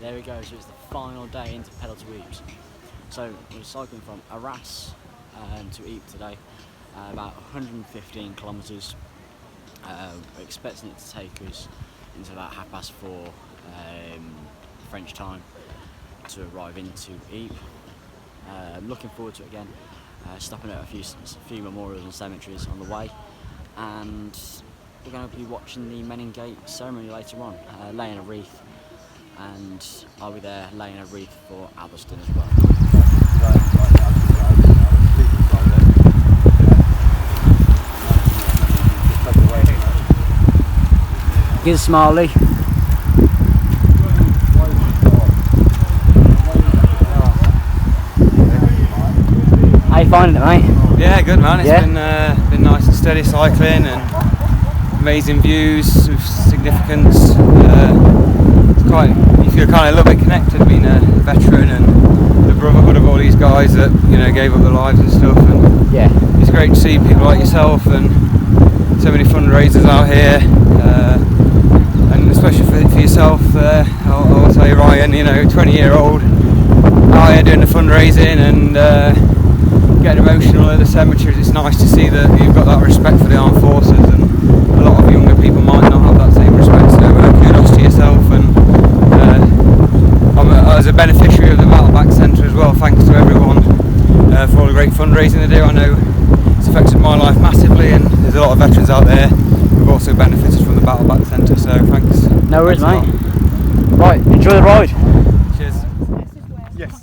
there we go, so it's the final day into pedal to Ypres. So we're cycling from Ypres to Ypres today, about 115 kilometres. We're expecting it to take us into about 4:30 French time to arrive into Ypres. Looking forward to it again, stopping at a few memorials and cemeteries on the way, and we're going to be watching the Meningate ceremony later on, laying a wreath, and I'll be there laying a wreath for Alberston as well. Give a smiley. How you finding it, mate? Yeah, good man. It's been nice and steady cycling and amazing views of significance. You feel kind of a little bit connected, being a veteran and the brotherhood of all these guys that gave up their lives and stuff. And yeah, it's great to see people like yourself and so many fundraisers out here, and especially for yourself. I'll say, Ryan, 20-year-old out here doing the fundraising and getting emotional at the cemeteries. It's nice to see that you've got that respect for the armed forces, and a lot of younger people might not have that same respect, so kudos to yourself. And as a beneficiary of the Battle Back Centre as well, thanks to everyone for all the great fundraising they do. I know it's affected my life massively, and there's a lot of veterans out there who've also benefited from the Battle Back Centre, so thanks. No worries, mate. Right, enjoy the ride. Cheers. Yes.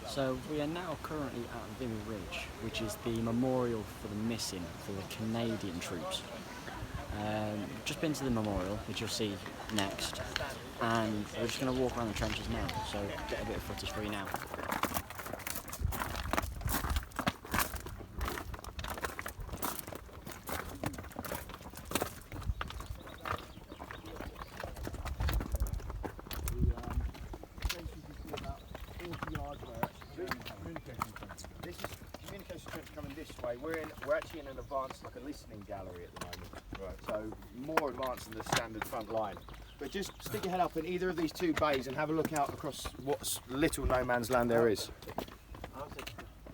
So we are now currently at Vimy Ridge, which is the memorial for the missing for the Canadian troops. Just been to the memorial, which you'll see next, and we're just going to walk around the trenches now, so get a bit of footage for you now. This is communication trench coming this way. We're actually in an advanced, like a listening gallery at the moment. Right. So more advanced than the standard front line. But just stick your head up in either of these two bays and have a look out across what little no man's land there is.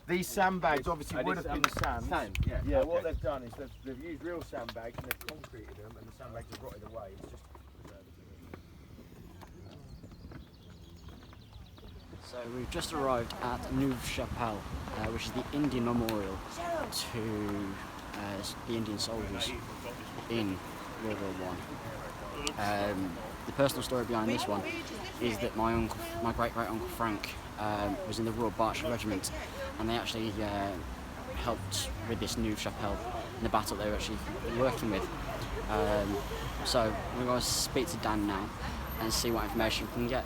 These sandbags obviously would have been sand. Yeah. Yeah. Okay. What they've done is they've used real sandbags and they've concreted them, and the sandbags have rotted away. It's just So we've just arrived at Neuve Chapelle, which is the Indian memorial to the Indian soldiers in World War I. The personal story behind this one is that my great-great-uncle Frank was in the Royal Berkshire Regiment, and they actually helped with this Neuve Chapelle in the battle they were actually working with. So we're going to speak to Dan now and see what information we can get.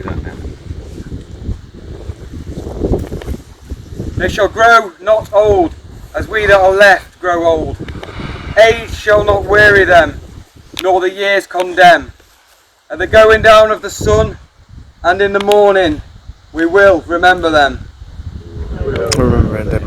do that now. They shall grow not old, as we that are left grow old. Age shall not weary them, nor the years condemn. At the going down of the sun, and in the morning, we will remember them. Remember them.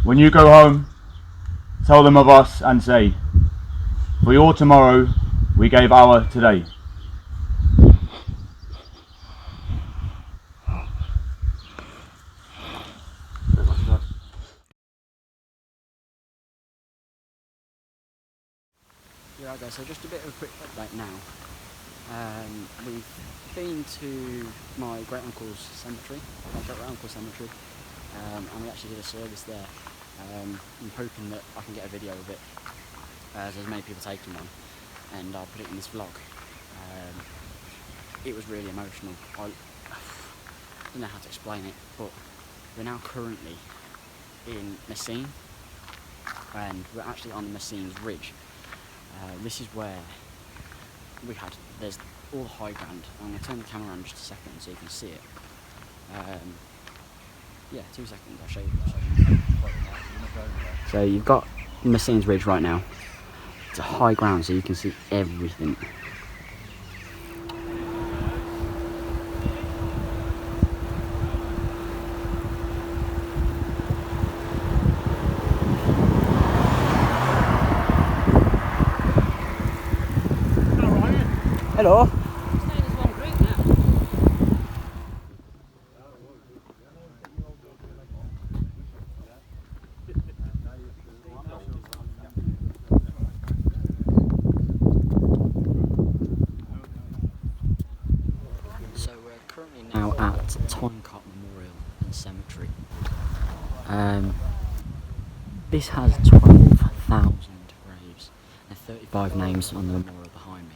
When you go home, tell them of us and say, for your tomorrow we gave our today. Yeah, okay, so just a bit of a quick update now. We've been to my great uncle's cemetery, and we actually did a service there. I'm hoping that I can get a video of it, as there's many people taking one, and I'll put it in this vlog. It was really emotional. I don't know how to explain it, but we're now currently in Messines, and we're actually on the Messines Ridge. This is where there's all the high ground. I'm going to turn the camera on just a second so you can see it. Yeah, 2 seconds, I'll show you. So you've got Messines Ridge right now. It's a high ground so you can see everything. Hello. So we're currently now at Tynecott Memorial and Cemetery. This has 12,000 graves and 35 names on the memorial behind me.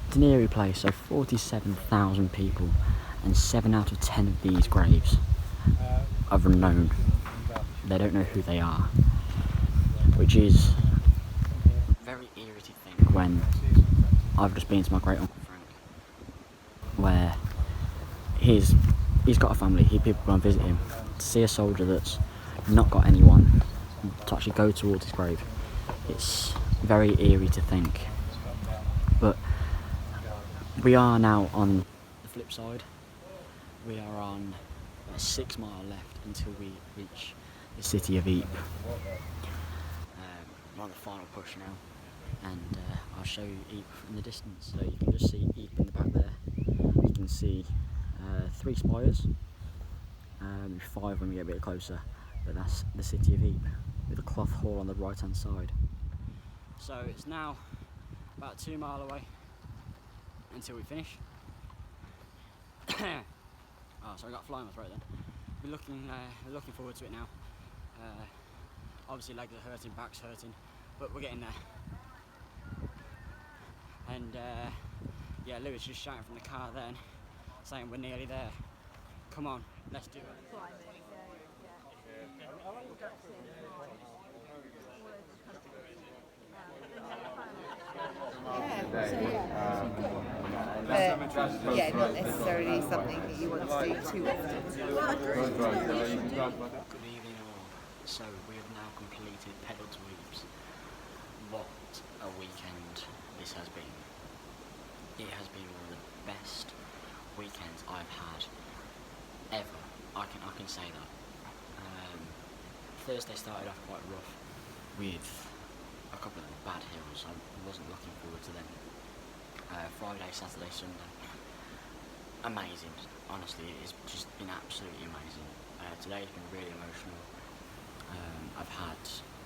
It's an eerie place, so 47,000 people, and 7 out of 10 of these graves are unknown. They don't know who they are, which is very eerie to think when I've just been to my great uncle Frank, where he's got a family, people go and visit him. To see a soldier that's not got anyone to actually go towards his grave, it's very eerie to think. But we are now on the flip side. We are on about 6 miles left until we reach the city of Ypres. We're on the final push now, and I'll show you Ypres from the distance. So you can just see Ypres in the back there. You can see 3 spires, 5 when we get a bit closer, but that's the city of Ypres with a cloth hall on the right hand side. So it's now about 2 miles away until we finish. Oh, so I got a fly in my throat then. We're looking forward to it now. Obviously legs are hurting, back's hurting, but we're getting there. And yeah, Lewis just shouting from the car then, saying we're nearly there. Come on, let's do it. But yeah, not necessarily something that you want to do too often. Good evening all. So we have now completed Pedal to Ypres. What a weekend this has been. It has been one of the best weekends I've had ever. I can say that. Thursday started off quite rough with a couple of bad hills. I wasn't looking forward to them. Friday, Saturday, Sunday, amazing. Honestly, it's just been absolutely amazing. Today's been really emotional. I've had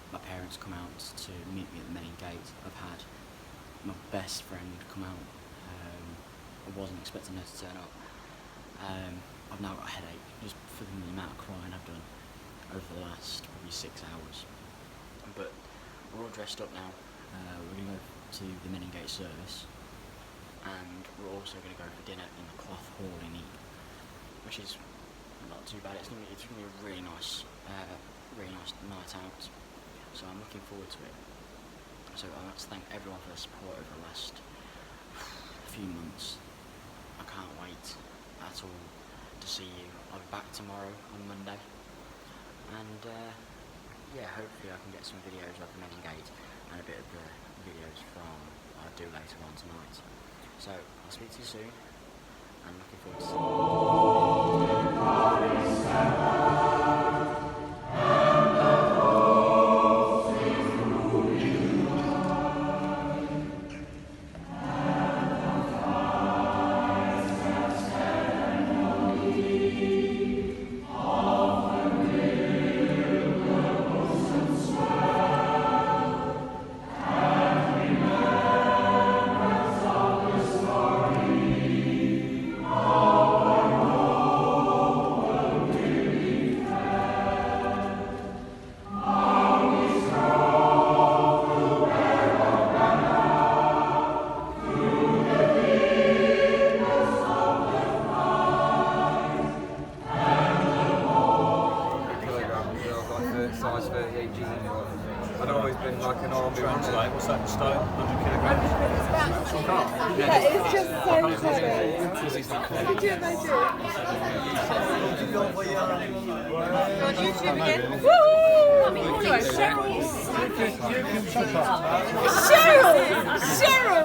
my parents come out to meet me at the main gate. I've had my best friend come out. I wasn't expecting her to turn up. I've now got a headache just for the amount of crying I've done over the last probably 6 hours. But we're all dressed up now. We're going to go to the Meningate service, and we're also going to go for dinner in the Cloth Hall in Ypres, which is not too bad. It's going to be a really nice night out. So I'm looking forward to it. So I'd like to thank everyone for their support over the last few months. I can't wait at all to see you. I'll be back tomorrow on Monday, and yeah, hopefully I can get some videos of the Meningate and a bit of the videos from what I'll do later on tonight. So I'll speak to you soon, and looking forward to seeing you. Size 38 jeans. I'd always been like an army Translate, what's that in stone? 100 kilograms? That is just so funny. Did you imagine? On YouTube again? Woo!